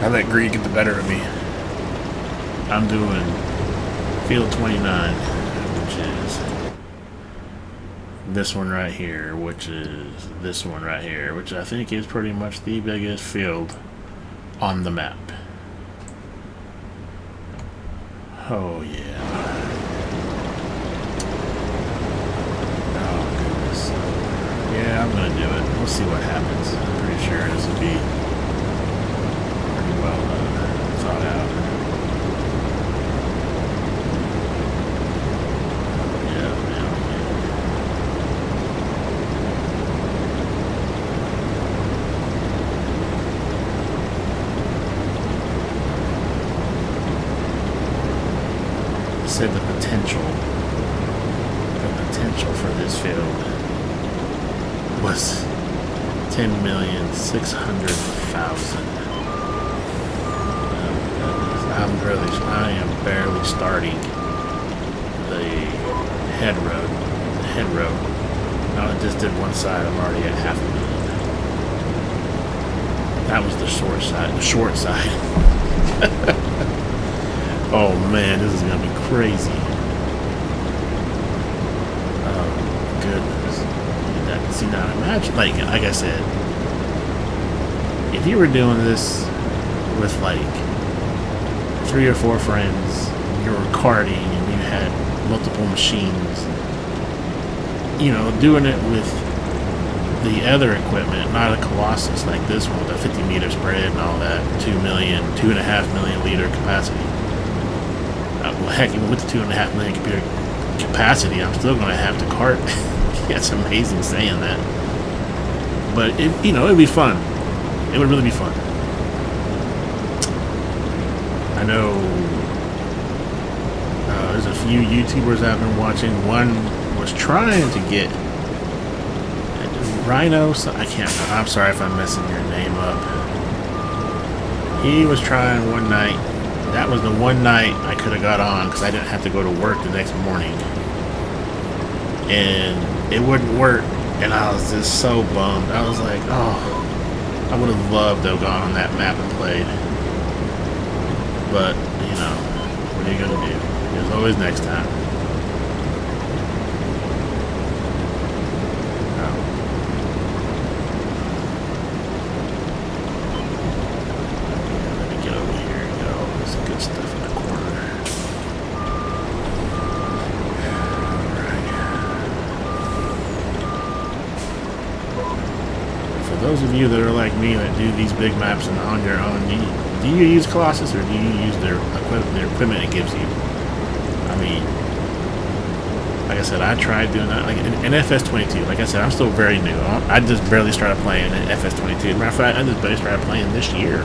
I let greed get the better of me. I'm doing field 29, which is this one right here, which is this one right here, which I think is pretty much the biggest field on the map. Oh yeah. Oh goodness. Yeah, I'm gonna do it. We'll see what happens. I'm pretty sure this will be pretty well thought out. Yeah, man. Said the potential for this field was 10,600,000. I am barely starting the head road. Now I just did one side. I'm already at 500,000. That was the short side. The short side. Oh man, this is gonna be crazy. Oh goodness. See now, imagine, like I said, if you were doing this with like 3 or 4 friends, you were karting and you had multiple machines, you know, doing it with the other equipment, not a Colossus like this one with a 50-meter spread and all that, 2.5 million liter capacity. Well, heck, even with the 2.5 million computer capacity, I'm still going to have to cart. Yeah, it's amazing saying that, but it'd be fun. It would really be fun. I know there's a few YouTubers I've been watching. One was trying to get Rhino. I can't. I'm sorry if I'm messing your name up. He was trying one night. That was the one night I could have got on because I didn't have to go to work the next morning. And it wouldn't work. And I was just so bummed. I was like, oh, I would have loved to have gone on that map and played. But, what are you going to do? There's always next time. Those of you that are like me that do these big maps and on your own, do you use Colossus or do you use their equipment it gives you? I mean, like I said, I tried doing that. Like in FS22, like I said, I'm still very new. I just barely started playing in FS22. Matter of fact, I just barely started playing this year.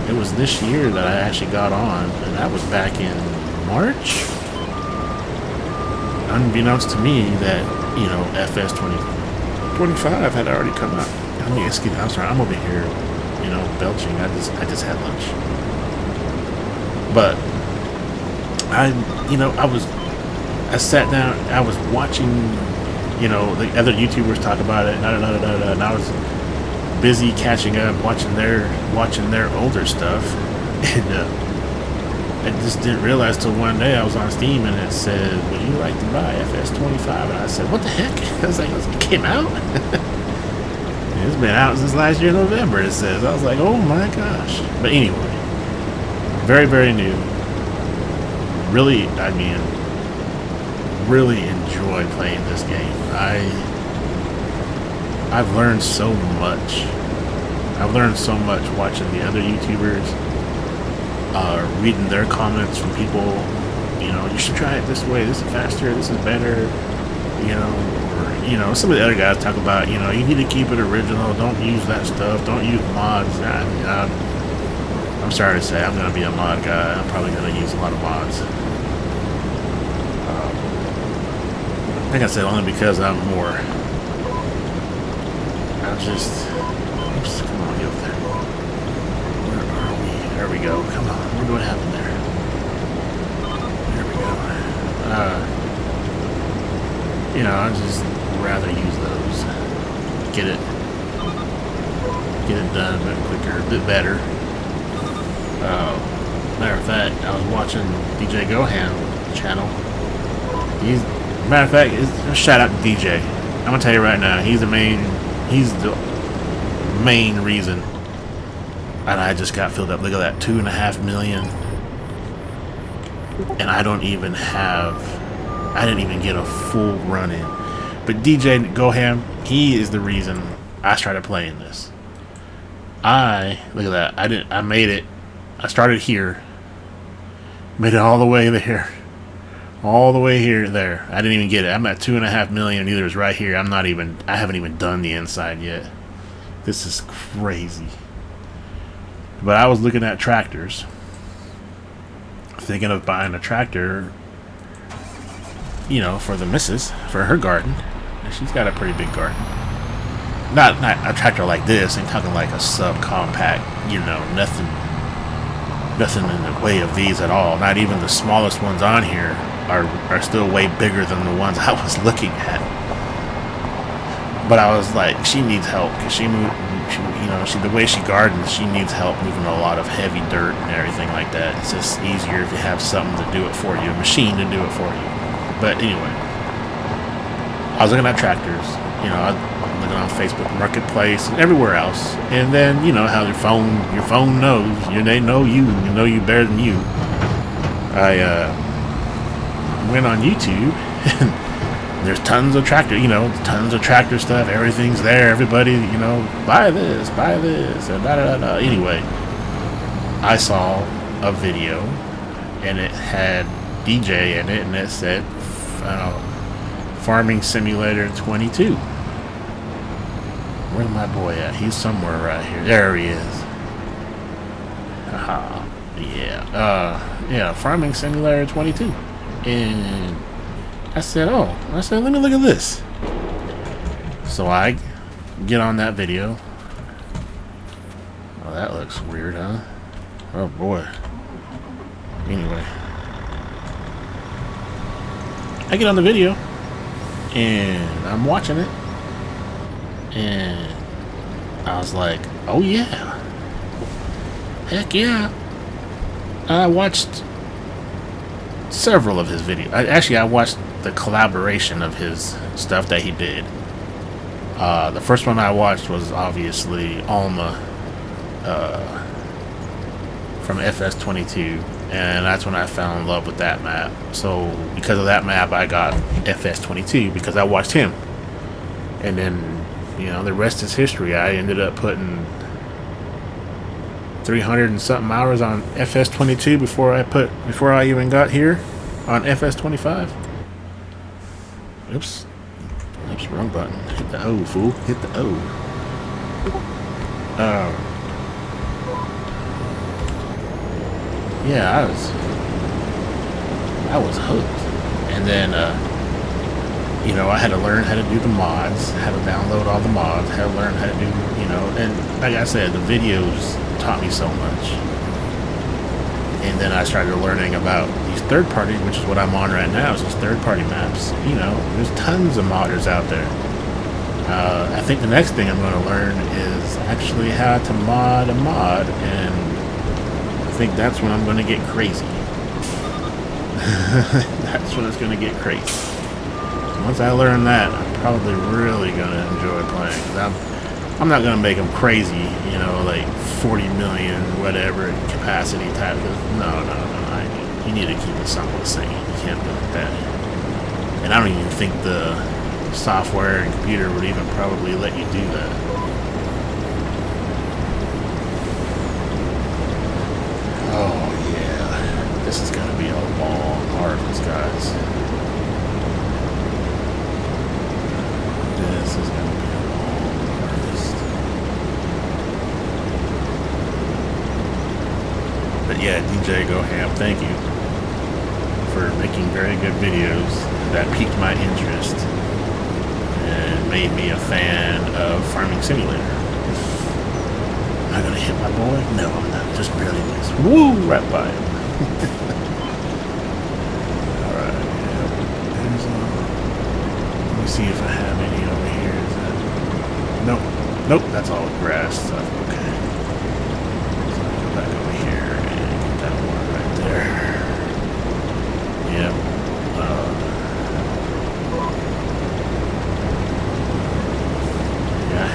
It was this year that I actually got on, and that was back in March. Unbeknownst to me that, FS25 had already come out. Excuse me, I'm sorry, I'm over here, belching. I just had lunch. But I sat down, I was watching, the other YouTubers talk about it, and I was busy catching up, watching their older stuff, and I just didn't realize till one day I was on Steam and it said, would you like to buy FS25? And I said, what the heck? I was like, it came out? It's been out since last year, November, it says. I was like, oh my gosh. But anyway, very, very new. Really, really enjoy playing this game. I've learned so much. I've learned so much watching the other YouTubers. Reading their comments from people, you should try it this way, this is faster, this is better, or, some of the other guys talk about, you need to keep it original, don't use that stuff, don't use mods. I'm sorry to say, I'm going to be a mod guy, I'm probably going to use a lot of mods. Like I said, only because I'm more, oops, come on, get over there. There we go. Come on. Look what happened there. There we go. I'd just rather use those. Get it done a bit quicker, a bit better. Matter of fact, I was watching DJ Gohan channel. Matter of fact, shout out to DJ. I'm gonna tell you right now, he's the main reason. And I just got filled up. Look at that, 2.5 million. And I didn't even get a full run in. But DJ Gohan, he is the reason I started playing this. Look at that. I made it. I started here. Made it all the way there. All the way there. I didn't even get it. I'm at 2.5 million. Neither is right here. I haven't even done the inside yet. This is crazy. But I was looking at tractors. Thinking of buying a tractor, you know, for the missus, for her garden. And she's got a pretty big garden. Not a tractor like this. I'm talking like a subcompact, you know, nothing in the way of these at all. Not even the smallest ones on here are still way bigger than the ones I was looking at. But I was like, she needs help because the way she gardens, she needs help moving a lot of heavy dirt and everything like that. It's just easier if you have something to do it for you, a machine to do it for you. But anyway, I was looking at tractors, you know, I was looking on Facebook Marketplace and everywhere else. And then, you know, how your phone knows, they know you better than you. I went on YouTube and there's tons of tractor stuff. Everything's there. Everybody, you know, buy this, and da da da. Anyway, I saw a video, and it had DJ in it, and it said, Farming Simulator 22. Where's my boy at? He's somewhere right here. There he is. Haha. Yeah. Farming Simulator 22. And I said, let me look at this. So I get on that video. Oh, that looks weird, huh? Oh, boy. Anyway. I get on the video, and I'm watching it, and I was like, oh, yeah. Heck, yeah. I watched several of his videos. I watched the collaboration of his stuff that he did. The first one I watched was obviously Alma from FS22, and that's when I fell in love with that map. So because of that map, I got FS22 because I watched him, and then, you know, the rest is history. I ended up putting 300 and something hours on FS22 before I even got here on FS25. Oops, wrong button. Hit the O, fool. Hit the O. Yeah, I was hooked. And then, you know, I had to learn how to do the mods, how to download all the mods, how to learn how to do, you know, and like I said, the videos taught me so much. And then I started learning about these third-party, which is what I'm on right now, is these third-party maps. You know, there's tons of modders out there. I think the next thing I'm going to learn is actually how to mod a mod, and I think that's when I'm going to get crazy. That's when it's going to get crazy. So once I learn that, I'm probably really going to enjoy playing. 'Cause I'm not going to make them crazy, you know, like 40 million, whatever, capacity type. No. You need to keep it somewhat sane. You can't do like that. And I don't even think the software and computer would even probably let you do that. Oh, yeah. This is going to be a long harvest, guys. This is going to be a long harvest. But yeah, DJ Goham, thank you for making very good videos that piqued my interest and made me a fan of Farming Simulator. Am I gonna hit my boy? No, I'm not. Just barely missed. Woo! Right by him. Alright, yeah. Let me see if I have any over here. Is that... Nope, that's all grass stuff. Okay. So I'll go back over here and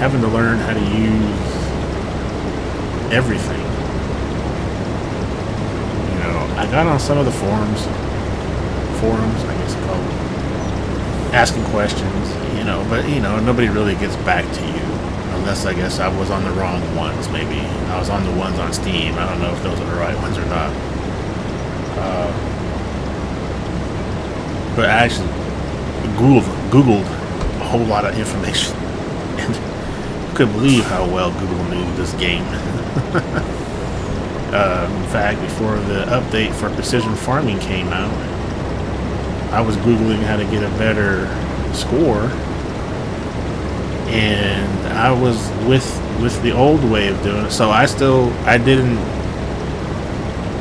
having to learn how to use everything. You know, I got on some of the forums, I guess you call them, asking questions, you know, but, you know, nobody really gets back to you. Unless, I guess, I was on the wrong ones, maybe. I was on the ones on Steam. I don't know if those are the right ones or not. But I actually Googled a whole lot of information. And I couldn't believe how well Google knew this game. In fact, before the update for precision farming came out, I was Googling how to get a better score. And I was with the old way of doing it. So I didn't,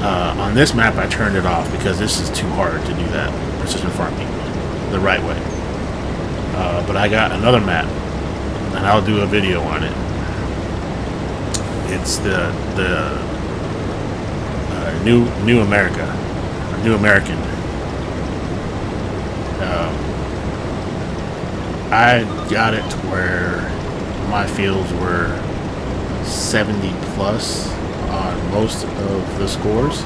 on this map I turned it off because this is too hard to do that, precision farming, the right way. But I got another map, and I'll do a video on it. It's the New America, or New American. I got it to where my fields were 70 plus on most of the scores,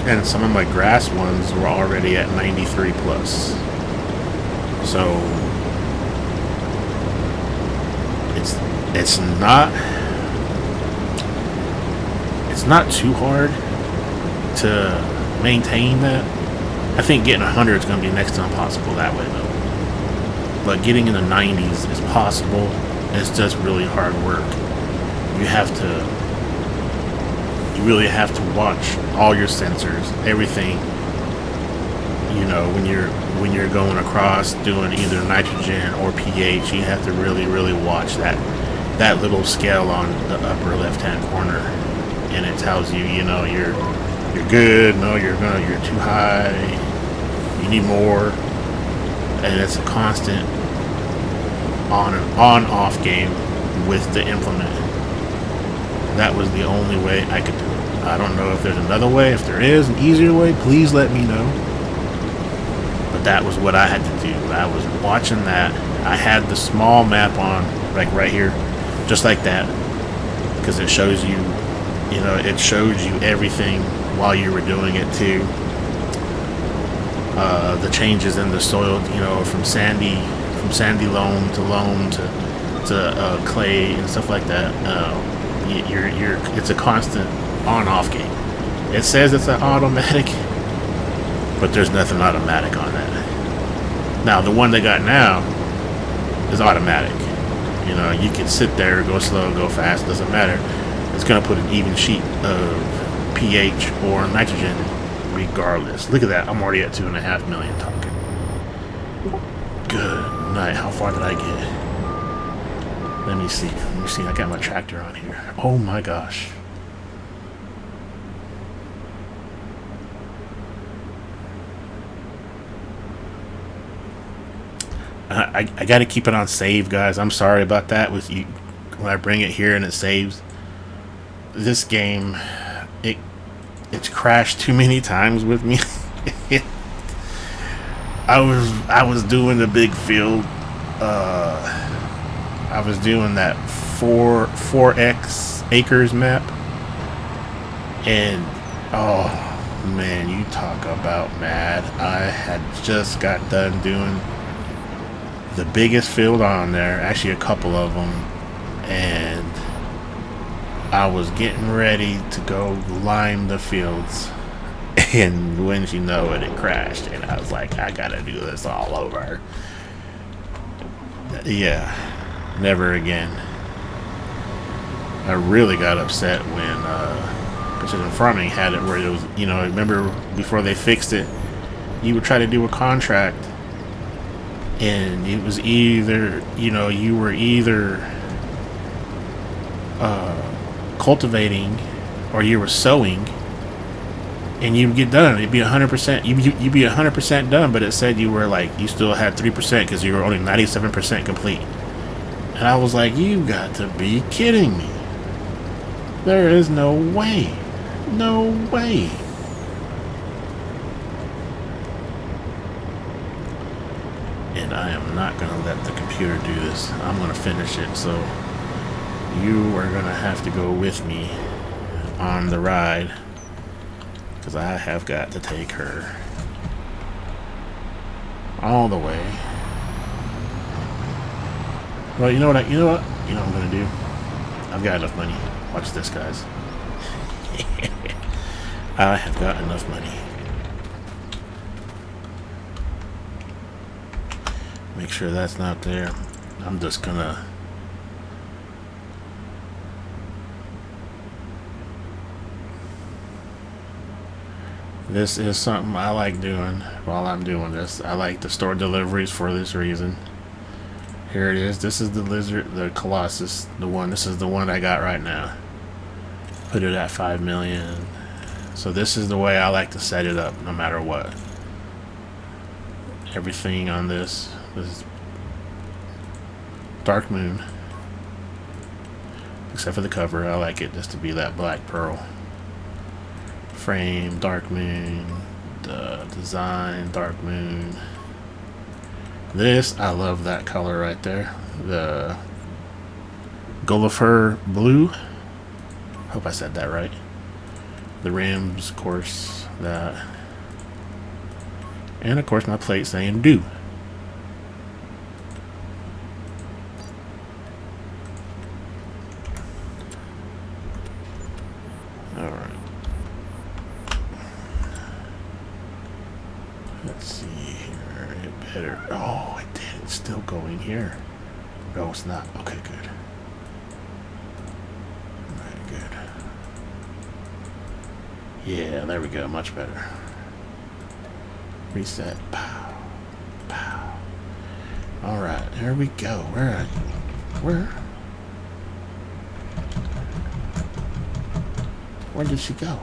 and some of my grass ones were already at 93 plus. So it's not too hard to maintain that. I think getting 100 is going to be next to impossible that way, though. But getting in the 90s is possible. It's just really hard work. You really have to watch all your sensors, everything. You know, when you're going across doing either nitrogen or pH, you have to really, really watch that little scale on the upper left-hand corner, and it tells you, you know, you're good. No, you're too high. You need more. And it's a constant on-off game with the implement. That was the only way I could do it. I don't know if there's another way. If there is an easier way, please let me know. But that was what I had to do. I was watching that. I had the small map on, like right here, just like that, because it shows you, you know, it shows you everything while you were doing it too. The changes in the soil, you know, from sandy loam to clay and stuff like that. It's a constant on-off game. It says it's an automatic, but there's nothing automatic on that. Now the one they got now is automatic. You know, you can sit there, go slow, go fast, doesn't matter. It's gonna put an even sheet of pH or nitrogen regardless. Look at that, I'm already at 2.5 million talking. Good night. How far did I get? Let me see. I got my tractor on here. Oh my gosh. I got to keep it on save, guys. I'm sorry about that with you when I bring it here and it saves. This game, it's crashed too many times with me. I was doing the big field. I was doing that 4x acres map, and oh man, you talk about mad. I had just got done doing the biggest field on there, actually a couple of them, and I was getting ready to go lime the fields, and when you know it, it crashed, and I was like, I gotta do this all over. Yeah, never again. I really got upset when precision farming had it where it was, you know, remember before they fixed it, you would try to do a contract, and it was either, you know, you were either cultivating or you were sowing, and you'd get done. It'd be 100%. You'd be 100% done, but it said you were like, you still had 3% because you were only 97% complete. And I was like, you got to be kidding me. There is no way. No way. And I am I'm not going to let the computer do this. I'm going to finish it, so you are going to have to go with me on the ride, because I have got to take her all the way. Well, you know what I'm going to do? I've got enough money. Watch this, guys. I have got enough money. Make sure that's not there. I'm just gonna this is something I like doing while I'm doing this. I like to store deliveries for this reason. Here it is. This is the lizard, the Colossus, the one. This is the one I got right now. Put it at 5 million. So this is the way I like to set it up, no matter what. Everything on this is Dark Moon, except for the cover. I like it just to be that black pearl. Frame, Dark Moon. The design, Dark Moon. This, I love that color right there. The Gulliver Blue. Hope I said that right. The rims, of course, that. And of course my plate saying Doux. Alright. Let's see here. It better. Oh, it did. It's still going here. No, it's not. Okay, good. Alright, good. Yeah, there we go. Much better. Reset. Pow. Pow. Alright, here we go. Where are you? Where did she go?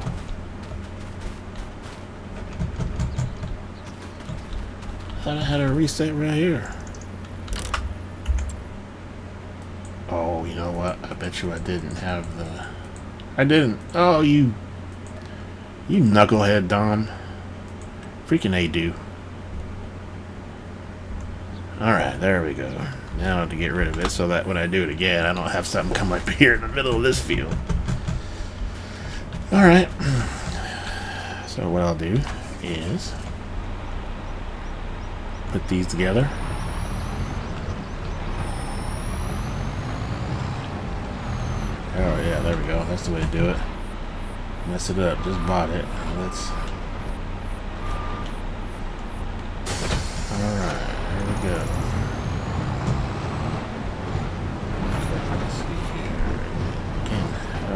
I thought I had a reset right here. Oh, you know what? I bet you I didn't have the... I didn't. Oh, you knucklehead, Don. Freaking Doux. Alright, there we go. Now to get rid of it so that when I do it again, I don't have something come up here in the middle of this field. Alright. So what I'll do is put these together. Oh yeah, there we go. That's the way to do it. Mess it up. Just bought it. Let's... Alright, here we go. Okay, let's see here. Again.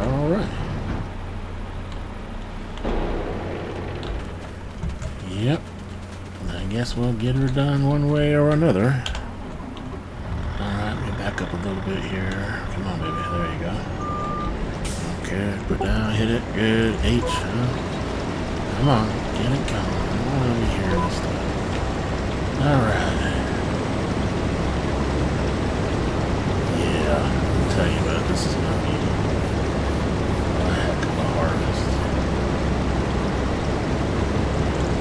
Alright. Yep. I guess we'll get her done one way or another. Alright, let me back up a little bit here. Come on, baby. There you go. Okay, put down, hit it. Good. H. Come on. Get it going. Come on over here and stuff. Alright. Yeah, I'll tell you what, this is gonna be a heck of a harvest.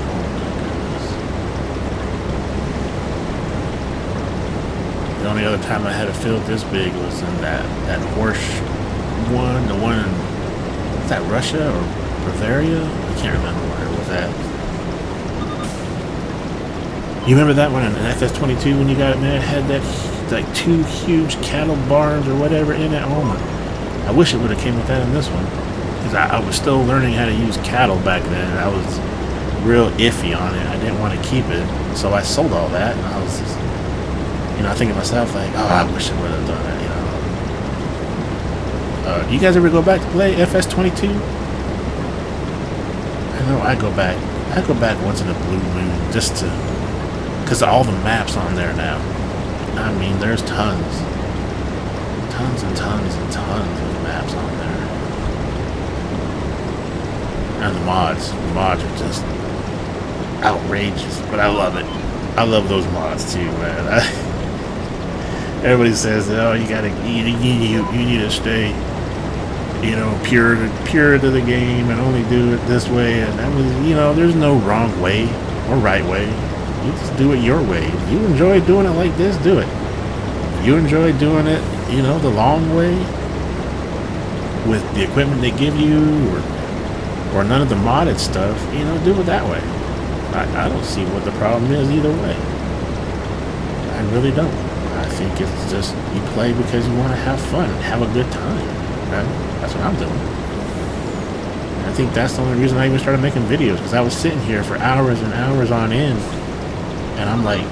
Oh my goodness. The only other time I had a field this big was in that horse one, the one in, is that Russia or Bavaria? I can't remember where it was at. You remember that one in FS22 when you got it, man? It had that like 2 huge cattle barns or whatever in it. Oh my! I wish it would have came with that in this one, because I was still learning how to use cattle back then. I was real iffy on it. I didn't want to keep it, so I sold all that, and I was just, thinking to myself like, oh, I wish I would have done that. Do you guys ever go back to play FS22? I know I go back. I go back once in a blue moon just to. Because of all the maps on there now. I mean, there's tons. Tons and tons and tons of maps on there. And the mods. The mods are just outrageous. But I love it. I love those mods too, man. Everybody says, oh, you need to stay, pure to the game and only do it this way. And that was, there's no wrong way or right way. You just do it your way. If you enjoy doing it like this, do it. If you enjoy doing it, you know, the long way, with the equipment they give you, or none of the modded stuff, you know, do it that way. I don't see what the problem is either way. I really don't. I think it's just you play because you want to have fun and have a good time. Right? That's what I'm doing. I think that's the only reason I even started making videos, because I was sitting here for hours and hours on end, and I'm like,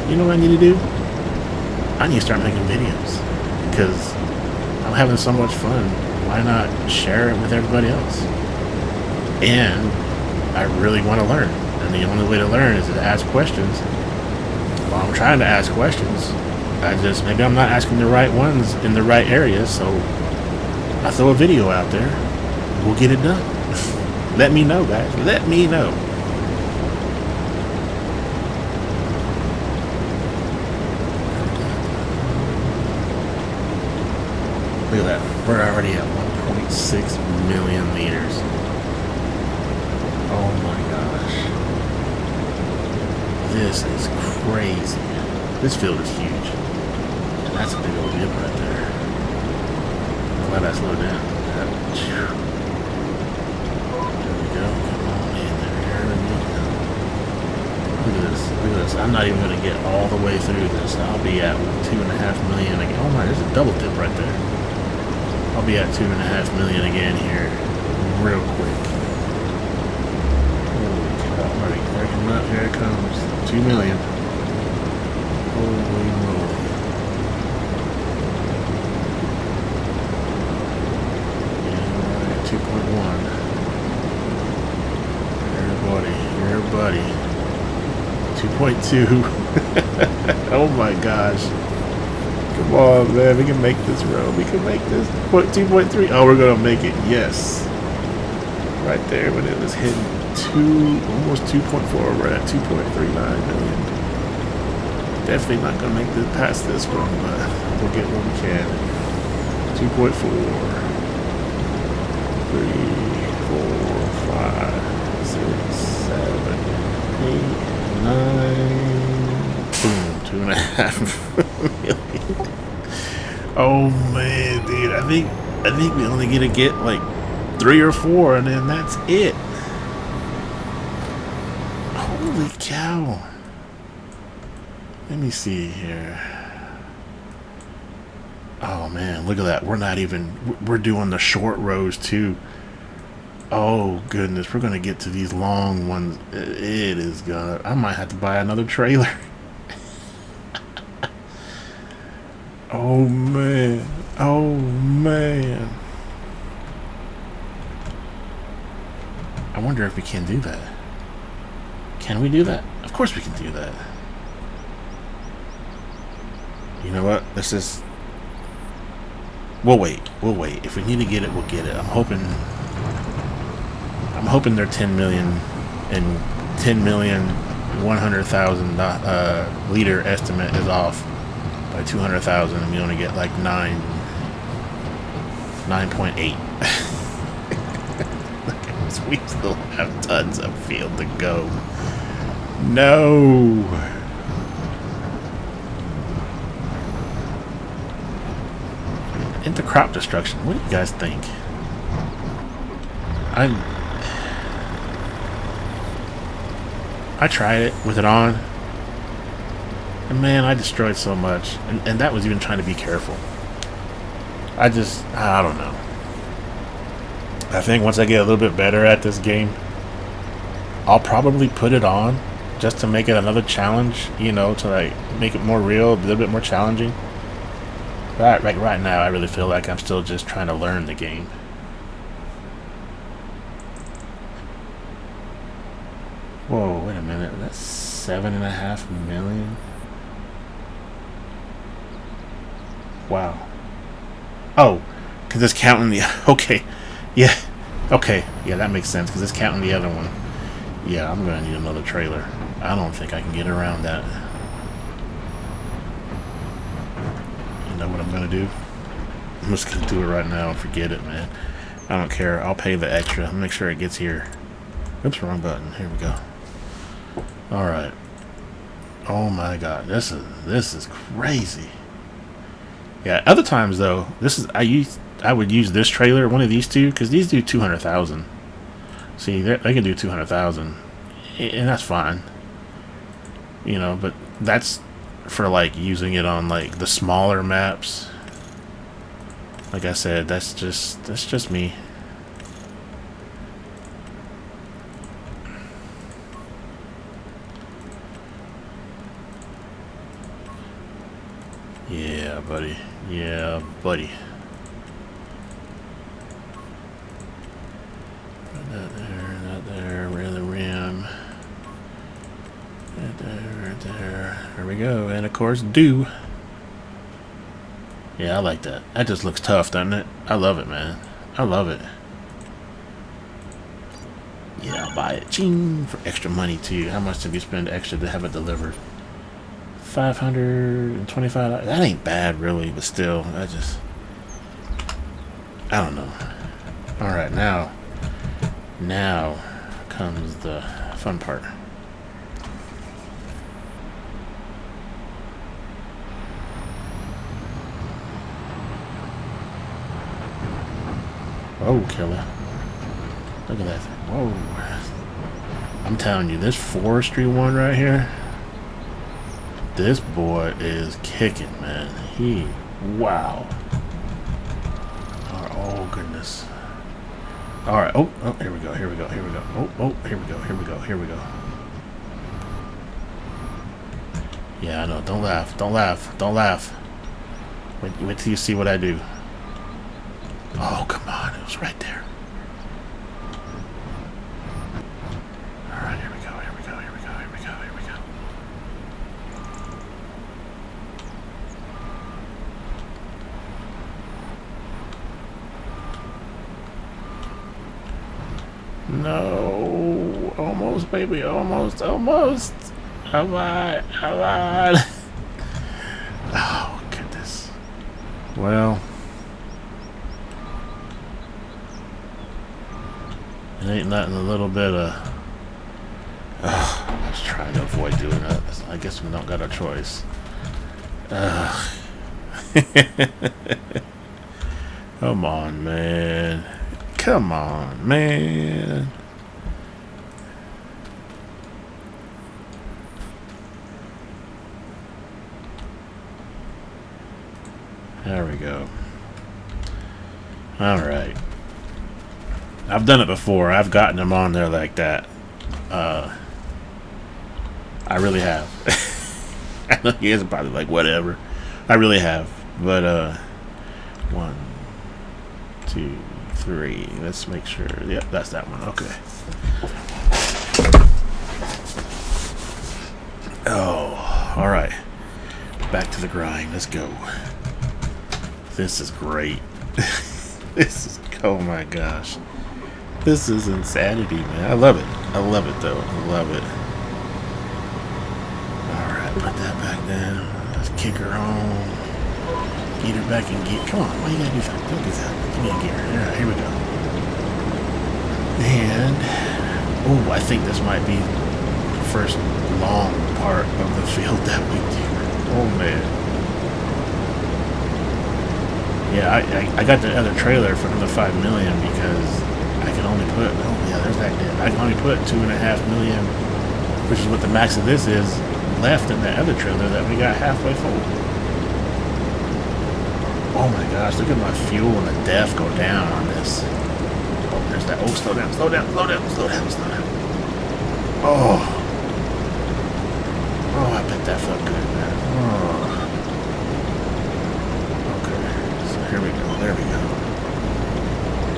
you know what I need to do? I need to start making videos, because I'm having so much fun. Why not share it with everybody else? And I really want to learn, and the only way to learn is to ask questions. While I'm trying to ask questions, maybe I'm not asking the right ones in the right areas, so I throw a video out there. We'll get it done. Let me know, guys. Let me know. Look at that. We're already at 1.6 million liters. Oh my gosh. This is crazy. This field is huge. And that's a big old dip right there. I'm glad I slowed down. There we go. Come on in there. Look at this. Look at this. I'm not even going to get all the way through this. I'll be at 2.5 million again. Oh my, there's a double dip right there. I'll be at 2.5 million again here real quick. Holy cow. Alright, there it comes up. Here it comes. 2 million. Holy moly. Yeah, 2.1. Here, buddy. 2.2. Oh my gosh. Come on, man. We can make this, bro. We can make this. 2.3. Oh, we're going to make it. Yes. Right there. But it was hitting almost 2.4. We're at 2.39 million. Definitely not going to make this past this one, but we'll get what we can. 2.4. 3, 4, 5, 6, 7, 8, 9. Boom. 2.5 million. Oh man, dude. I think we only get like 3 or 4, and then that's it. Holy cow. Let me see here. Oh man, look at that. We're doing the short rows too. Oh goodness, we're gonna get to these long ones. It is gonna, I might have to buy another trailer. Oh man. Oh man. I wonder if we can do that. Can we do that? Of course we can do that. You know what? Let's just... We'll wait. We'll wait. If we need to get it, we'll get it. I'm hoping their 10 million and 10,100,000 liter estimate is off by 200,000, and we only get like 9.8. We still have tons of field to go. No. Into crop destruction. What do you guys think? I tried it with it on, and man, I destroyed so much, and that was even trying to be careful. I don't know. I think once I get a little bit better at this game, I'll probably put it on just to make it another challenge, you know, to like make it more real, a little bit more challenging. Right now, I really feel like I'm still just trying to learn the game. Whoa, wait a minute. That's 7.5 million? Wow. Oh, because it's counting the... Okay. Yeah. Okay. Yeah, that makes sense, because it's counting the other one. Yeah, I'm going to need another trailer. I don't think I can get around that. You know what I'm going to do? I'm just going to do it right now and forget it, man. I don't care. I'll pay the extra. I'll make sure it gets here. Oops, wrong button. Here we go. Alright. Oh my god, this is crazy. Yeah, other times though, I would use this trailer, one of these two, because these do 200,000. See, they can do 200,000, and that's fine. You know, but that's for like using it on like the smaller maps. Like I said, that's just me. Yeah, buddy. Yeah, buddy. Not there, around the rim. Right there. There we go. And of course, Doux. Yeah, I like that. That just looks tough, doesn't it? I love it, man. I love it. Yeah, I'll buy it. Ching! For extra money, too. How much did you spend extra to have it delivered? $525. That ain't bad, really, but still, I don't know. Alright, now comes the fun part. Whoa, killer. Look at that thing. Whoa. I'm telling you, this forestry one right here, this boy is kicking, man. Wow. Oh, goodness. Alright, oh, here we go. Oh, here we go. Here we go. Yeah, I know. Don't laugh. Wait till you see what I do. Oh, come on. It was right there. Alright, here we go. No. Almost, baby. Almost. Come on. Oh, goodness. Well, it ain't nothing a little bit of... I was trying to avoid doing that. I guess we don't got a choice. Come on, man. There we go. Alright. I've done it before. I've gotten them on there like that. I really have. I know you guys are probably like, whatever. I really have. But, 1, 2, 3. Let's make sure. Yep, that's that one. Okay. Oh, alright. Back to the grind. Let's go. This is great. Oh my gosh. This is insanity, man. I love it. Though. I love it. Alright, put that back down. Let's kick her home. Get her back in gear. Come on, why you gotta do that? Don't do that. Give me a gear. Alright, here we go. And, oh, I think this might be the first long part of the field that we do. Oh, man. Yeah, I got the other trailer for another $5 million because I can only put, oh yeah, there's that dip. I can only put $2.5 million, which is what the max of this is, left in that other trailer that we got halfway full. Oh my gosh, look at my fuel and the def go down on this. Oh, there's that. Oh, slow down. Oh, I bet that felt good, man. Oh. Here we go. There we go.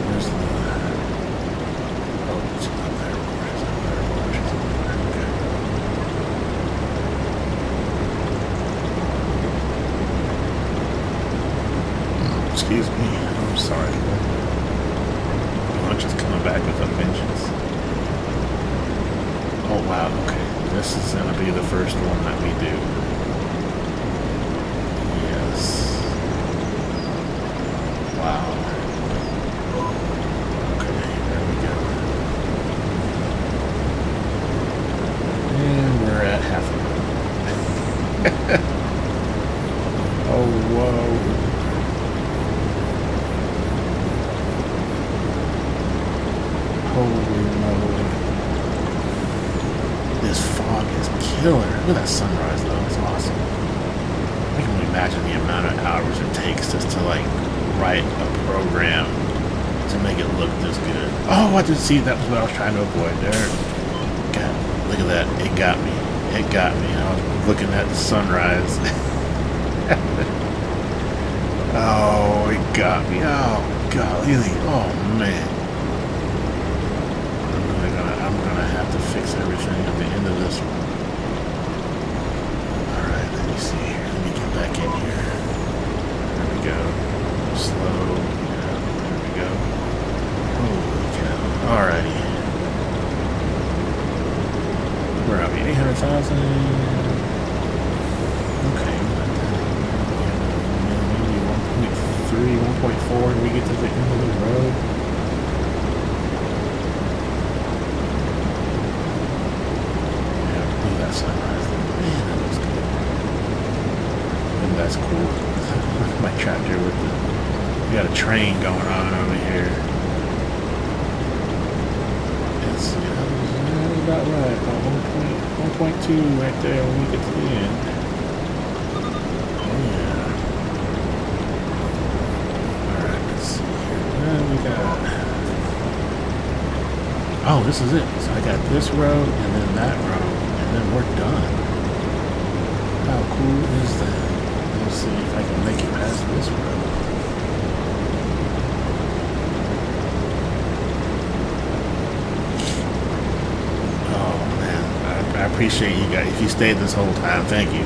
There's the... Oh, she's up there. Okay. Excuse me. I'm sorry. Lunch is coming back with a vengeance. Oh, wow. Okay. This is going to be the first one that we do. Yes. Wow. Okay, there we go. And we're at half a minute. whoa, whoa. Holy moly. This fog is killer. Look at that sunrise though, it's awesome. I can only imagine the amount of hours it takes just to like write a program to make it look this good. Oh, I just see that was what I was trying to avoid there. God, look at that. It got me. It got me. I was looking at the sunrise. Oh, it got me. Oh, golly. Oh, man. I'm gonna have to fix everything at the end of this one. Alright, let me see here. Let me get back in here. There we go. Slow. Yeah, there we go. Holy cow. Alrighty. Where are we? 800,000? Okay. Maybe 1.4 and we get to the end of the road. Sunrise. Man, that looks good. And that's cool. My tractor with the... We got a train going on over here. It's about right. About 1.2 right there when we get to the end. Oh, yeah. Alright, let's see here. What do we got? Oh, this is it. So I got this road and then that road. And then we're done. How cool is that? Let's see if I can make it past this road. Oh man, I appreciate you guys. If you stayed this whole time, thank you.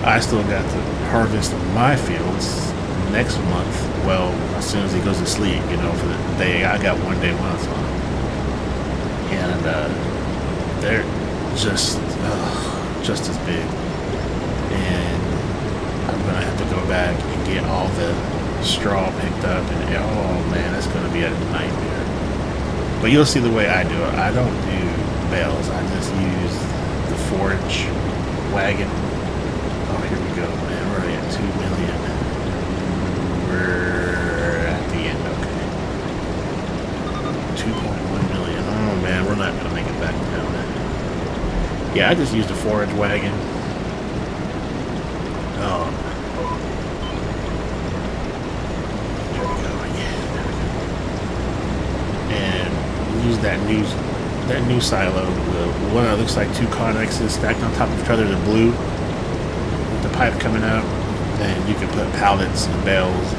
I still got to harvest my fields next month. Well, as soon as he goes to sleep, you know, for the day. I got 1 day months on. And they're just as big. And I'm going to have to go back and get all the straw picked up. And oh man, that's going to be a nightmare. But you'll see the way I do it. I don't do bales. I just use the forage wagon. Oh, here we go, man. We're already at 2 million. We're at the end, okay. 2.1 million. Oh man, we're not gonna make it back down. Yeah, I just used a forage wagon. Oh. There we go. Yeah, there we go. And use that new silo, the one that looks like two connexes stacked on top of each other, the blue, with the pipe coming out. And you can put pallets and bales.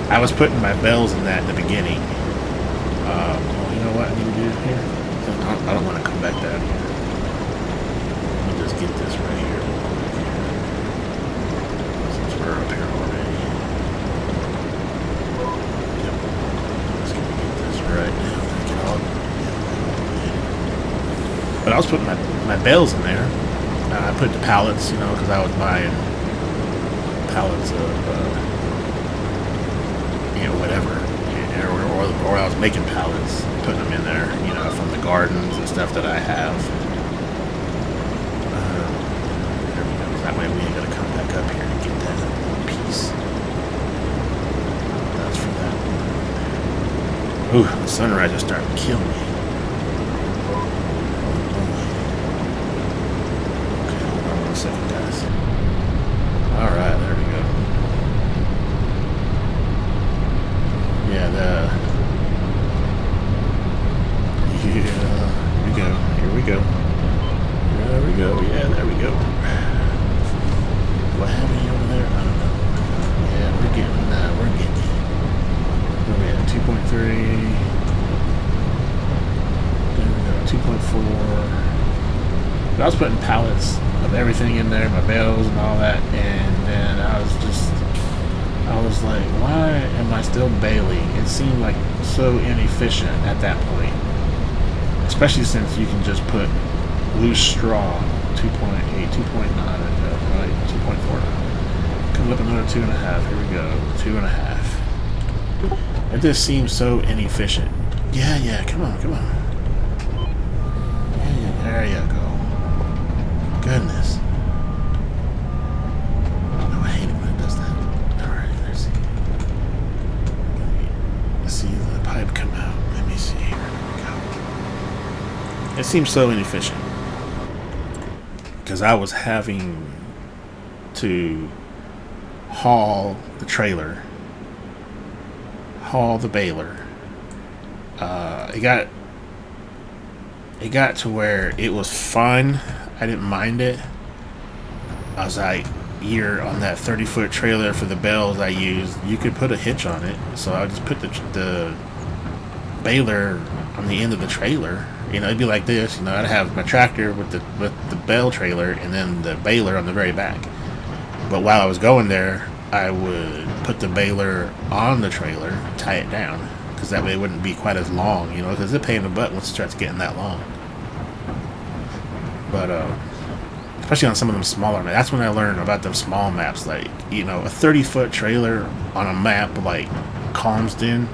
I was putting my bales in that in the beginning. Well, you know what I need to do here? I don't want to come back down here. Let me just get this right here real quick. Since we're up here already. Yep. Just gonna get this right now. But I was putting my bales in there. I put the pallets, you know, because I was buying pallets of, you know, whatever, or I was making pallets, putting them in there, you know, from the gardens and stuff that I have. There we go. That way we ain't gonna come back up here to get that piece. That's for that one. Ooh, the sunrise is starting to kill me. Okay, hold on 1 second, guys. Alright, there we go. Yeah, here we go. There we go, yeah, there we go. What happened over there? I don't know. Yeah, we're getting. Where we at? 2.3. There we go, 2.4. But I was putting pallets of everything in there, my bales and all that, and then I was like, why am I still baling? It seemed like so inefficient at that point, especially since you can just put loose straw. 2.8, 2.9, right, 2.4. Comes up another 2.5. Here we go, 2.5. It just seems so inefficient. Yeah, come on. Yeah, there you go. goodness. Oh, I hate it when it does that. Alright, let's see the pipe come out. Let me see. Here we go. It seems so inefficient. Because I was having to haul the trailer, haul the baler. It got to where it was fun. I didn't mind it. I was like, here on that 30-foot trailer for the bales I used, you could put a hitch on it. So I just put the baler on the end of the trailer. You know, it'd be like this. You know, I'd have my tractor with the bale trailer and then the baler on the very back. But while I was going there, I would put the baler on the trailer, tie it down, because that way it wouldn't be quite as long, you know, because it's a pain in the butt once it starts getting that long. But, especially on some of them smaller maps, that's when I learned about them small maps, like, you know, a 30-foot trailer on a map like Calmsden.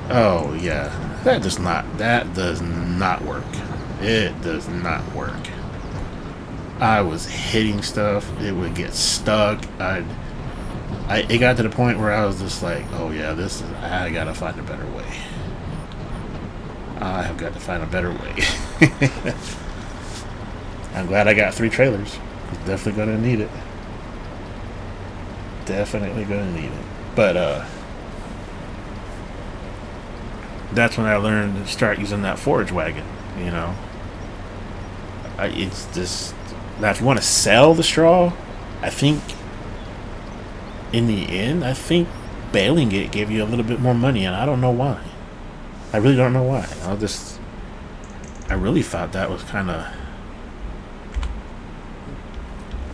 Oh, yeah, that does not work. It does not work. I was hitting stuff, it would get stuck, it got to the point where I was just like, oh yeah, I gotta find a better way. I have got to find a better way. I'm glad I got 3 trailers. Definitely gonna need it. Definitely gonna need it. But that's when I learned to start using that forage wagon, you know. It's just, now if you want to sell the straw, I think in the end, baling it gave you a little bit more money, and I don't know why. I really don't know why. I really thought that was kind of,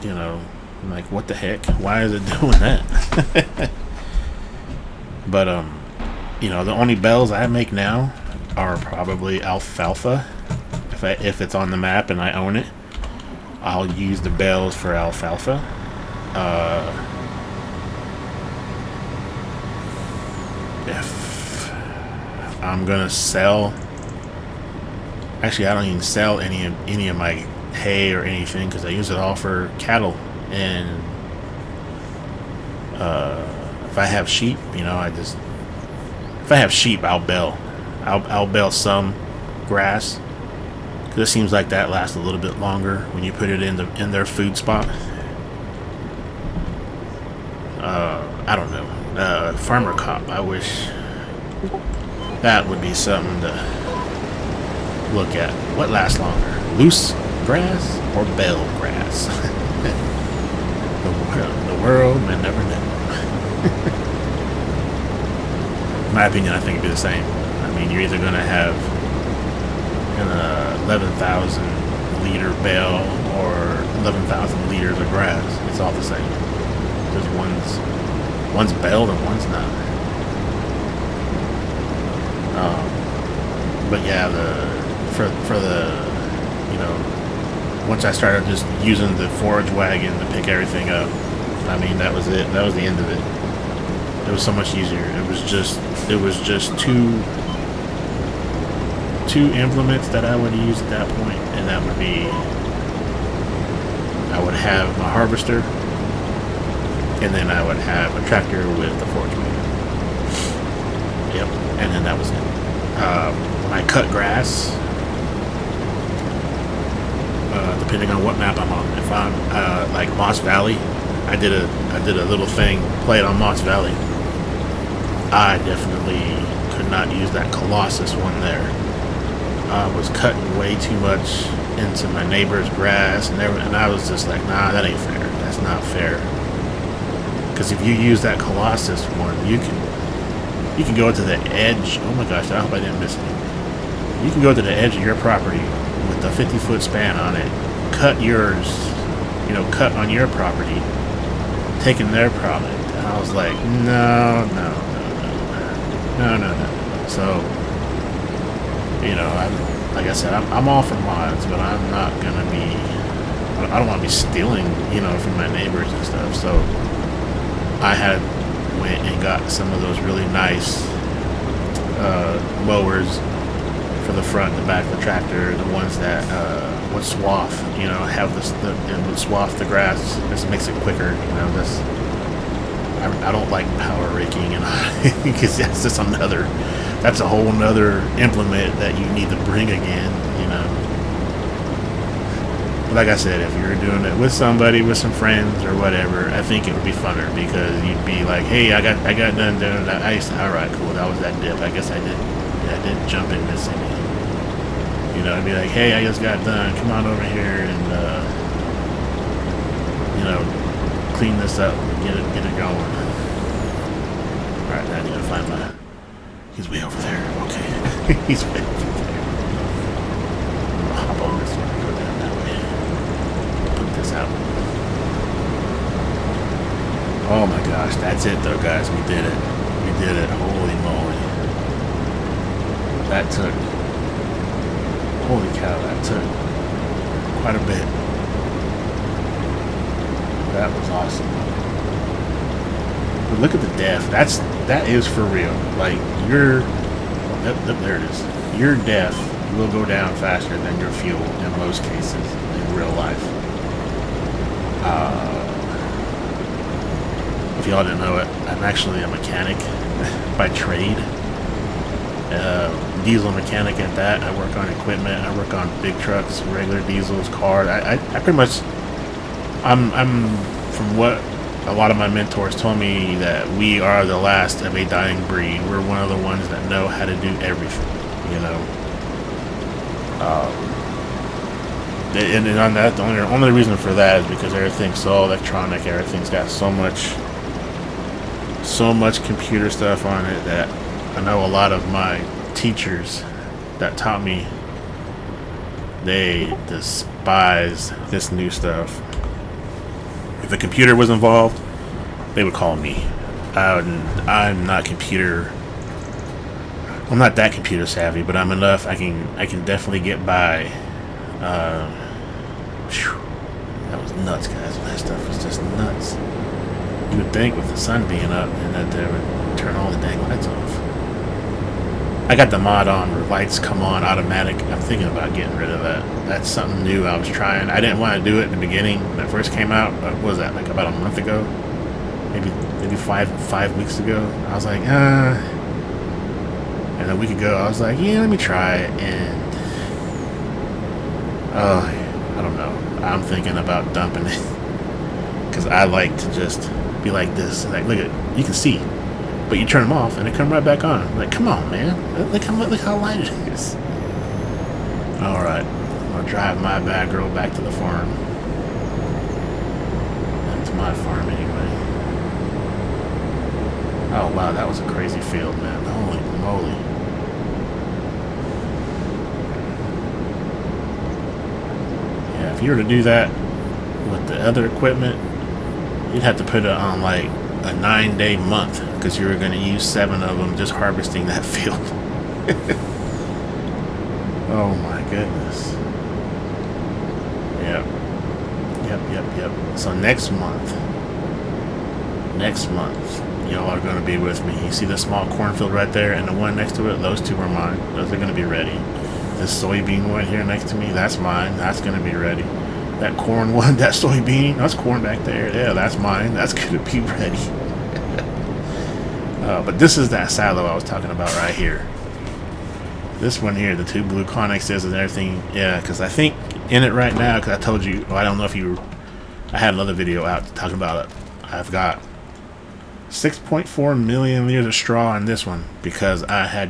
you know, like, what the heck? Why is it doing that? But, you know, the only bales I make now are probably alfalfa. If it's on the map and I own it, I'll use the bales for alfalfa. If I'm gonna sell, actually I don't even sell any of my hay or anything, because I use it all for cattle. And if I have sheep, you know, if I have sheep, I'll bale some grass, because it seems like that lasts a little bit longer when you put it in their food spot. I don't know. Farmer Cop, I wish that would be something to look at. What lasts longer, loose grass or bale grass? the world may never know. In my opinion, I think it'd be the same. I mean, you're either going to have an 11,000 liter bale or 11,000 liters of grass. It's all the same. Just one's baled and one's not. But yeah, for the, you know, once I started just using the forage wagon to pick everything up, I mean, that was it. That was the end of it. It was so much easier. It was just two implements that I would use at that point, and that would be, I would have my harvester, and then I would have a tractor with the forage wagon. Yep, and then that was it. When I cut grass, depending on what map I'm on, if I'm like Moss Valley, I did a little thing, played on Moss Valley. I definitely could not use that Colossus one there. I was cutting way too much into my neighbor's grass, and I was just like, nah, that ain't fair. That's not fair. Because if you use that Colossus one, you can go to the edge. Oh my gosh, I hope I didn't miss it. You can go to the edge of your property with a 50-foot span on it, cut yours, you know, cut on your property, taking their product. And I was like, no. So, you know, like I said, I'm all for mods, but I'm not gonna be. I don't want to be stealing, you know, from my neighbors and stuff. So I went and got some of those really nice mowers for the front and the back of the tractor, the ones that would swath, you know, have this, it would swath the grass. This makes it quicker, you know. This, I don't like power raking, and because that's just another, that's a whole nother implement that you need to bring again, you know. But like I said, if you're doing it with somebody, with some friends or whatever, I think it would be funner, because you'd be like, hey, I got done doing that ice. All right, cool, that was that dip. I guess I didn't jump in this any. You know, I'd be like, hey, I just got done. Come on over here and you know, clean this up, get it going. All right, now I need to find my. He's way over there. Okay, he's way over there. I'm gonna hop over this one and go down that way. Put this out. Oh my gosh, that's it though, guys. We did it. We did it. Holy moly. That took. Holy cow, that took quite a bit. That was awesome. But look at the depth. That is for real. Like, there it is. Your depth will go down faster than your fuel in most cases in real life. If y'all didn't know it, I'm actually a mechanic by trade. Diesel mechanic at that. I work on equipment. I work on big trucks, regular diesels, cars. I pretty much, I'm from what a lot of my mentors told me, that we are the last of a dying breed. We're one of the ones that know how to do everything, you know. And on that, the only reason for that is because everything's so electronic. Everything's got so much computer stuff on it that I know a lot of my teachers that taught me, they despise this new stuff. If a computer was involved, they would call me. I'm not that computer savvy, but I'm enough. I can definitely get by. That was nuts, guys. That stuff was just nuts. You would think with the sun being up and that they would turn all the dang lights off. I got the mod on where lights come on automatic. I'm thinking about getting rid of that. That's something new I was trying. I didn't want to do it in the beginning when it first came out. What was that, like about a month ago? Maybe 5 weeks ago. I was like, and a week ago I was like, yeah, let me try it. And I don't know. I'm thinking about dumping it, because I like to just be like this. Like, look at, you can see. But you turn them off and they come right back on. Like, come on, man. Look how light it is. Alright. I'm going to drive my bad girl back to the farm. That's my farm anyway. Oh, wow. That was a crazy field, man. Holy moly. Yeah, if you were to do that with the other equipment, you'd have to put it on, like, a 9-day month, because you were going to use 7 of them just harvesting that field. Oh my goodness. Yep. So next month, y'all are going to be with me. You see the small cornfield right there and the one next to it? Those two are mine. Those are going to be ready. This soybean one here next to me, that's mine. That's going to be ready. That corn one, that soybean, that's corn back there. Yeah, that's mine. That's going to be ready. But this is that silo I was talking about right here. This one here, the 2 blue connexes and everything. Yeah, because I think in it right now, because I told you, well, I don't know if you, I had another video out talking about it. I've got 6.4 million liters of straw in this one, because I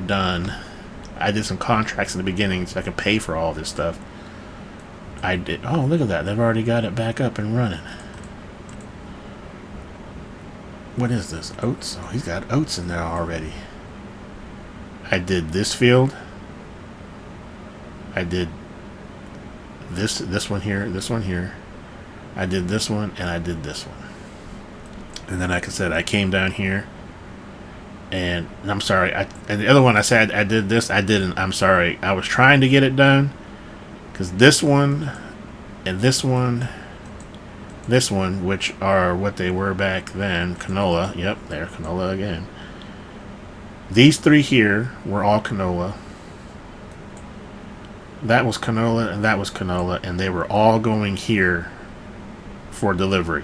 did some contracts in the beginning so I could pay for all this stuff. I did. Oh, look at that. They've already got it back up and running. What is this? Oats? Oh, he's got oats in there already. I did this field. I did this one here, this one here. I did this one, and I did this one. And then, like I said, I came down here. And I'm sorry. And the other one I said I did this. I didn't. I'm sorry. I was trying to get it done. Because this one and this one, which are what they were back then, canola. Yep, they're canola again. These 3 here were all canola. that was canola, and that was canola, and they were all going here for delivery.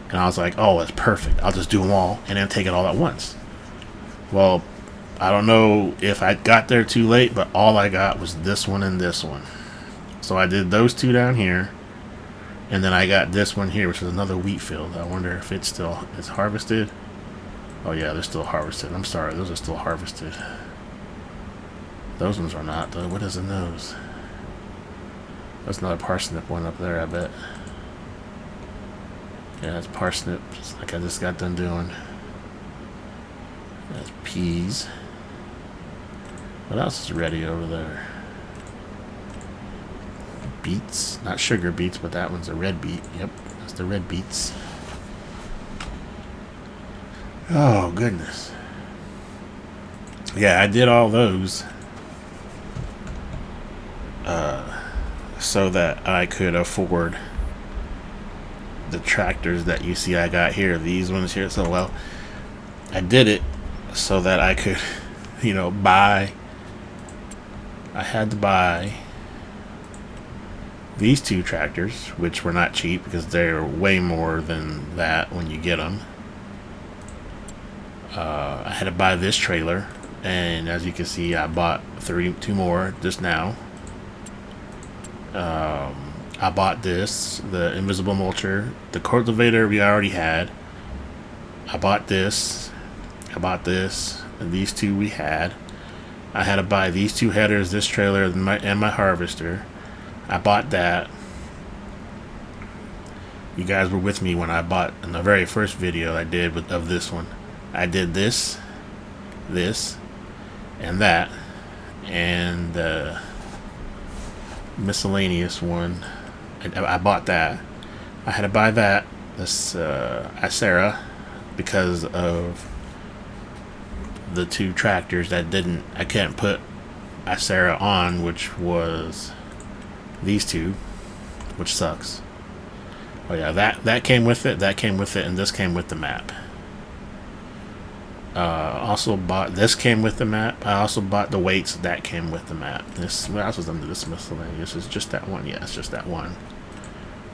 And I was like, oh, that's perfect. I'll just do them all and then take it all at once. Well, I don't know if I got there too late, but all I got was this one and this one. So I did those two down here, and then I got this one here, which is another wheat field. I wonder if it's harvested. Oh yeah, they're still harvested. I'm sorry, those are still harvested. Those ones are not, though. What is in those? That's another parsnip one up there, I bet. Yeah, that's parsnips, like I just got done doing. That's peas. What else is ready over there? Beets. Not sugar beets, but that one's a red beet. Yep, that's the red beets. Oh, goodness. Yeah, I did all those so that I could afford the tractors that you see I got here. These ones here. So, well, I did it so that I could, buy. I had to buy these two tractors, which were not cheap because they're way more than that when you get them. I had to buy this trailer, and as you can see, I bought two more just now. I bought this, the invisible mulcher, the cultivator we already had. I bought this, and these two we had. I had to buy these two headers, this trailer, and my harvester. I bought that. You guys were with me when I bought in the very first video I did of this one. I did this, and that, and the miscellaneous one. I bought that. I had to buy that, this Acera, because of the two tractors that I couldn't put Acera on, which was these two, which sucks. Oh yeah, that came with it, and this came with the map. Also bought, this came with the map. I also bought the weights, that came with the map. What else was under this miscellaneous? Is just that one? Yeah, it's just that one.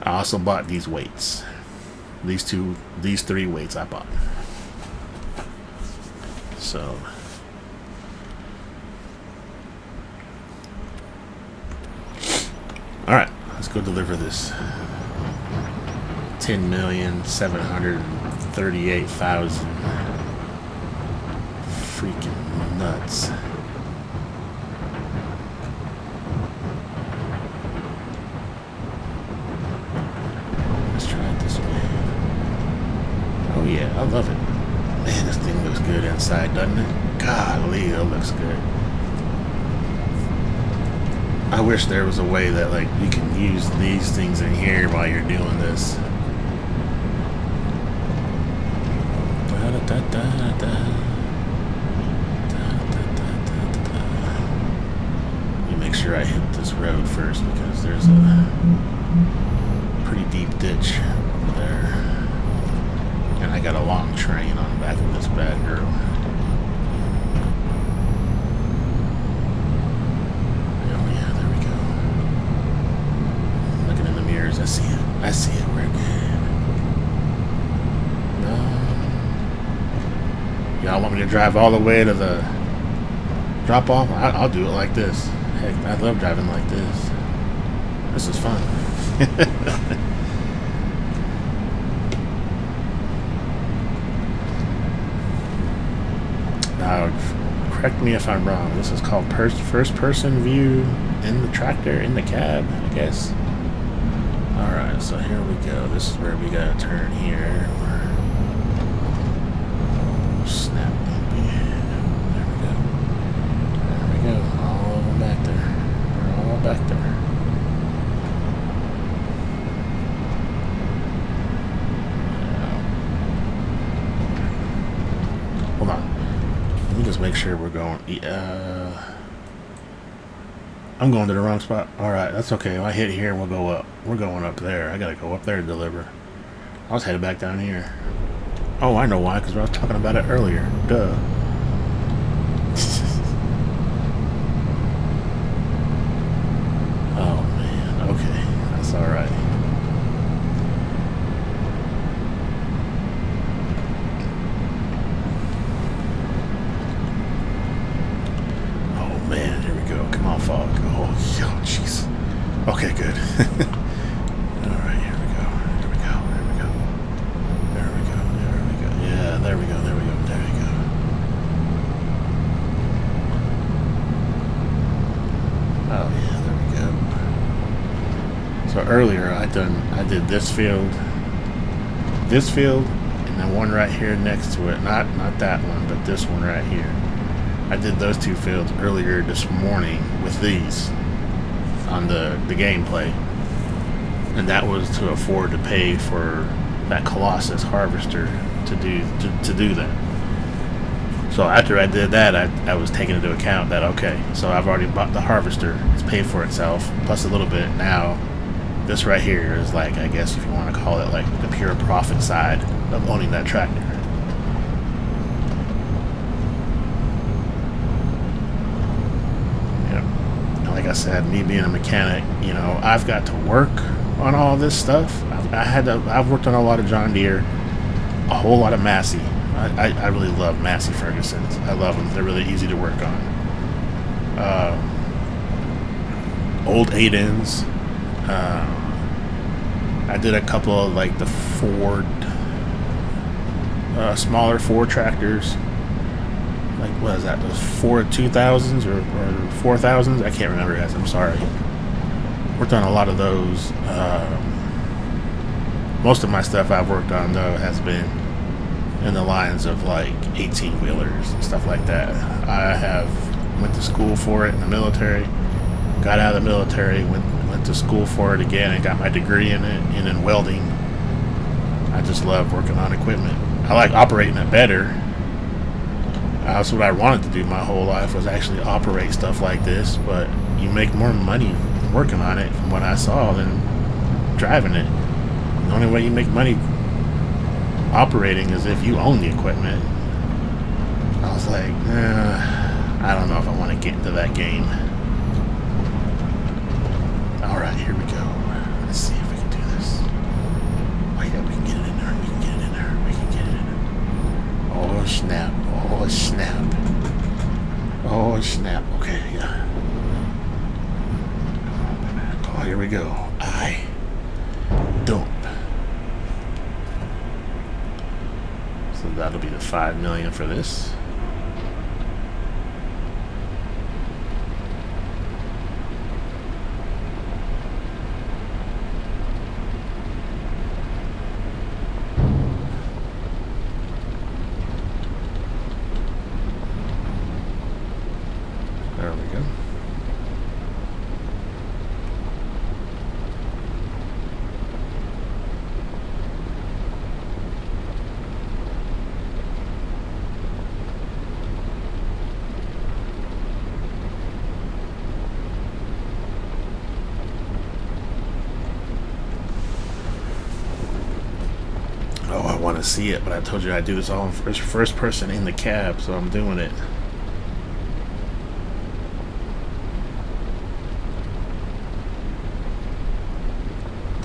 I also bought these weights. These three weights I bought. So alright, let's go deliver this 10,738,000 freaking nuts. Let's try it this way. Oh yeah, I love it. Man, this thing looks good inside, doesn't it? Golly, it looks good. I wish there was a way that you can use these things in here while you're doing this. Let me make sure I hit this road first because there's a pretty deep ditch over there. And I got a long train on the back of this bad girl. Oh yeah, there we go. Looking in the mirrors, I see it. I see it. We're good. No. Y'all want me to drive all the way to the drop off? I'll do it like this. Heck, I love driving like this. This is fun. Now, correct me if I'm wrong. This is called first-person view in the tractor, in the cab, I guess. Alright, so here we go. This is where we gotta turn here. Oh, snap, baby. There we go. There we go. All of them back there. We're all back there. Hold on. Let me just make sure we're going. I'm going to the wrong spot. Alright, that's okay. If I hit here, we'll go up. We're going up there. I gotta go up there to deliver. I was headed back down here. Oh, I know why, because I was talking about it earlier. Duh. earlier I did this field, and then one right here next to it. Not that one, but this one right here. I did those two fields earlier this morning with these on the gameplay, and that was to afford to pay for that Colossus harvester to do that. So after I did that, I was taking into account that, okay, so I've already bought the harvester, it's paid for itself, plus a little bit. Now this right here is like, I guess if you want to call it like the pure profit side of owning that tractor. Like I said, me being a mechanic, I've got to work on all this stuff. I've worked on a lot of John Deere, a whole lot of Massey. I really love Massey Fergusons. I love them. They're really easy to work on. Old 8Ns. I did a couple of like the Ford, smaller Ford tractors. Like, what is that? Those Ford 2000s or 4000s? I can't remember, guys. I'm sorry. Worked on a lot of those. Most of my stuff I've worked on, though, has been in the lines of like 18-wheelers and stuff like that. I went to school for it in the military. Got out of the military, went to school for it again, and got my degree in it and in welding. I just love working on equipment. I like operating it better. That's what I wanted to do my whole life, was actually operate stuff like this, but you make more money working on it from what I saw than driving it. The only way you make money operating is if you own the equipment. I was like, I don't know if I want to get into that game. Alright, here we go. Let's see if we can do this. Oh yeah, we can get it in there. We can get it in there. We can get it in there. Oh snap. Oh snap. Oh snap. Okay, yeah. Oh, here we go. I dump. So that'll be the $5 million for this. There we go. Oh, I want to see it, but I told you I do this all in first person in the cab, so I'm doing it.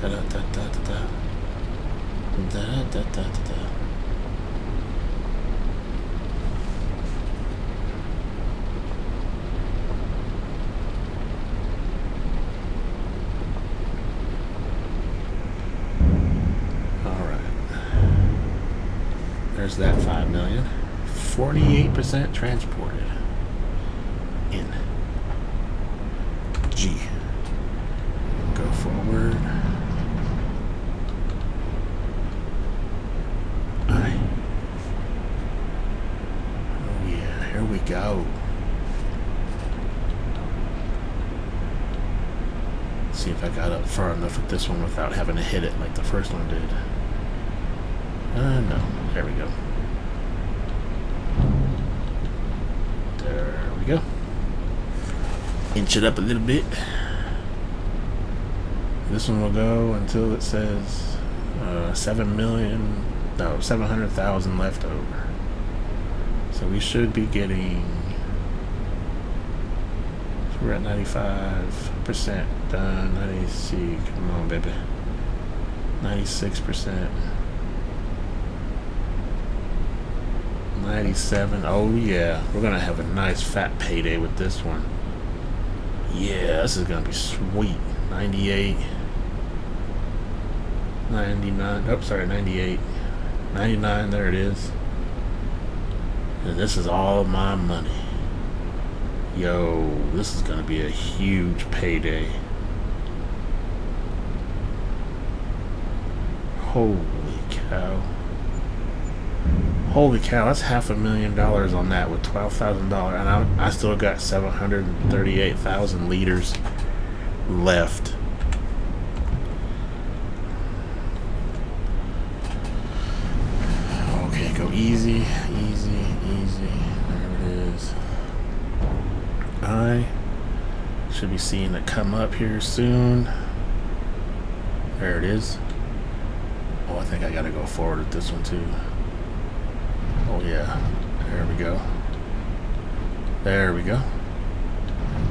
Da da da da da da da da da da. All right. There's that $5 million. 48% transported. In. G. Go forward. Here we go. Let's see if I got up far enough with this one without having to hit it like the first one did. No. There we go. There we go. Inch it up a little bit. This one will go until it says 700,000 left over. So we should be getting, so we're at 95% done. 90, come on baby, 96%, 97. Oh yeah, we're gonna have a nice fat payday with this one. Yeah, this is gonna be sweet. 98, 99, oh sorry, 98, 99, there it is. And this is all my money. Yo, this is gonna be a huge payday. Holy cow. Holy cow, that's $500,000 on that with $12,000, and I still got 738,000 liters left. Okay, go easy, easy, easy. There it is. I should be seeing it come up here soon. There it is. Oh, I think I gotta go forward with this one too. Oh yeah, there we go. There we go.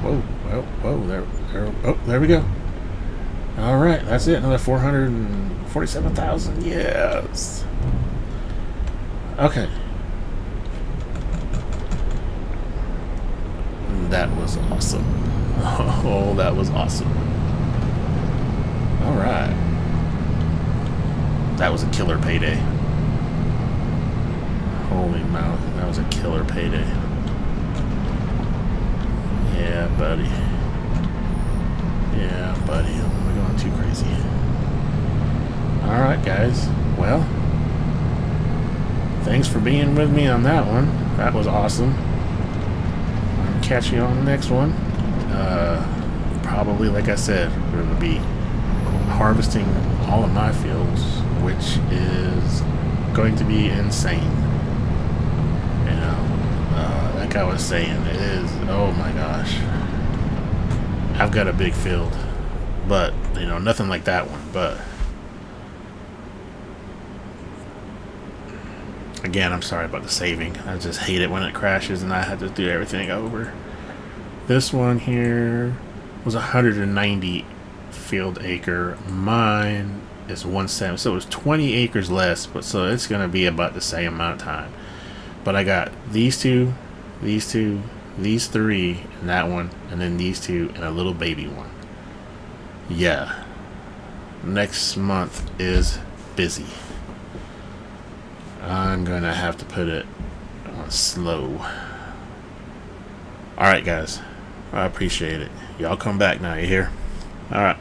Whoa, whoa, there, oh, there we go. All right, that's it. Another 447,000. Yes. Okay. That was awesome. Oh, that was awesome. All right. That was a killer payday. Holy mouth, that was a killer payday. Yeah, buddy. Yeah, buddy. We're going too crazy. Alright, guys. Well, thanks for being with me on that one. That was awesome. I'll catch you on the next one. Probably, like I said, we're going to be harvesting all of my fields, which is going to be insane. Like I was saying, it is, oh my gosh. I've got a big field, but, nothing like that one, but again, I'm sorry about the saving. I just hate it when it crashes and I had to do everything over. This one here was 190 field acre. Mine is 170, so it was 20 acres less, but so it's going to be about the same amount of time. But I got these two, these two, these three, and that one, and then these two, and a little baby one. Yeah. Next month is busy. I'm going to have to put it on slow. Alright, guys. I appreciate it. Y'all come back now, you hear? Alright.